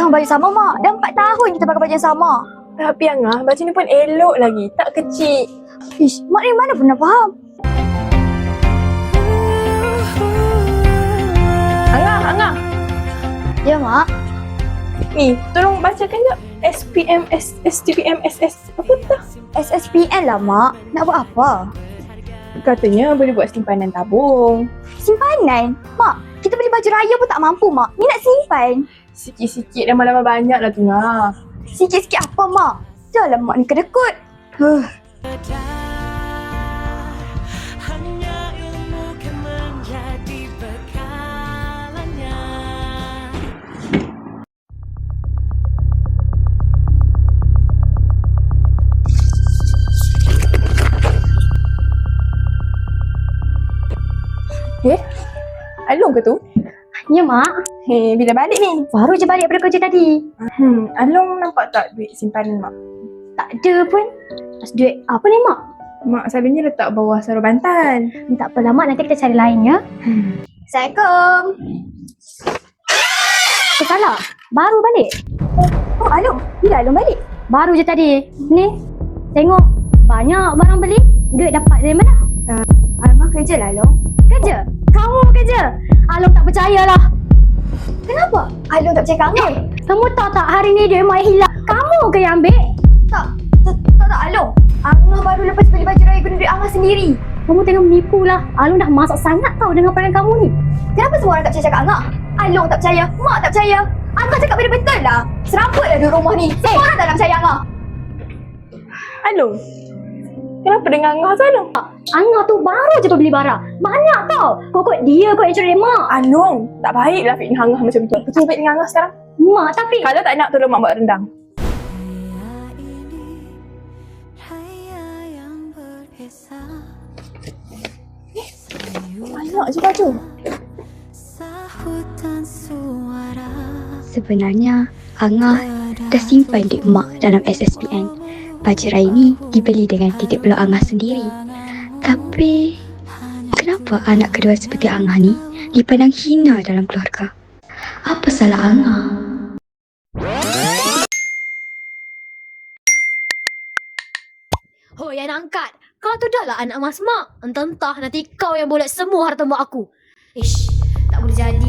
Jangan baju sama, Mak. Dah 4 tahun kita pakai baju yang sama. Tapi Angah, baju ni pun elok lagi. Tak kecil. Ish, Mak ni mana pernah faham? Angah. Ya, Mak. Ni, tolong bacakan jap. SPMS, STPMSS. Apa tak? SSPN lah, Mak. Nak buat apa? Katanya boleh buat simpanan tabung. Simpanan? Mak, kita beli baju raya pun tak mampu, Mak. Ni nak simpan. Sikit-sikit, lama-lama banyak lah tu, Ngah. Sikit-sikit apa, Mak? Janganlah Mak ni kedekut. Alung ke tu? Ya, Mak. Bila balik ni? Baru je balik daripada kerja tadi. Alung nampak tak duit simpanan Mak? Tak ada pun. Duit apa ni, Mak? Mak selalunya letak bawah sarung bantal. Tak apalah, Mak. Nanti kita cari lain, ya. Assalamualaikum. Salah. Baru balik. Oh, Alung. Bila Alung balik? Baru je tadi. Ni. Tengok. Banyak barang beli. Duit dapat dari mana? Alung kerja lah, Alung. Kerja? Kamu kerja? Alung tak percayalah. Kenapa? Alung tak percaya kamu? Kamu tahu tak hari ni duit Mak hilang? Kamu ke yang ambil? Tak, Alung. Angah baru lepas beli baju raya guna duit Angah sendiri. Kamu tengah menipu lah. Alung dah masak sangat tau dengan perangai kamu ni. Kenapa semua orang tak percaya cakap Angah? Alung tak percaya, Mak tak percaya. Angah cakap betul-betul lah. Serabut lah duduk rumah ni. Semua orang tak nak percaya Angah. Alung, kenapa dengan Angah tu, Alung? Angah tu baru je beli barang. Banyak tau. Kok dia kot yang curi Mak. Alung, tak baiklah fitnah Angah macam tu. Aku cuba dengan Angah sekarang. Mak tapi... Kalau tak nak, tolong Mak buat rendang. Banyak je baju. Sebenarnya, Angah dah simpan duit Mak dalam SSPN. Baju raya ni dibeli dengan titik peluk Angah sendiri. Tapi, kenapa anak kedua seperti Angah ni dipandang hina dalam keluarga? Apa salah Angah? Hoi anak angkat, kau tu dah lah anak mas mak. Entah-entah nanti kau yang boleh semua harta mak aku. Ish, tak boleh jadi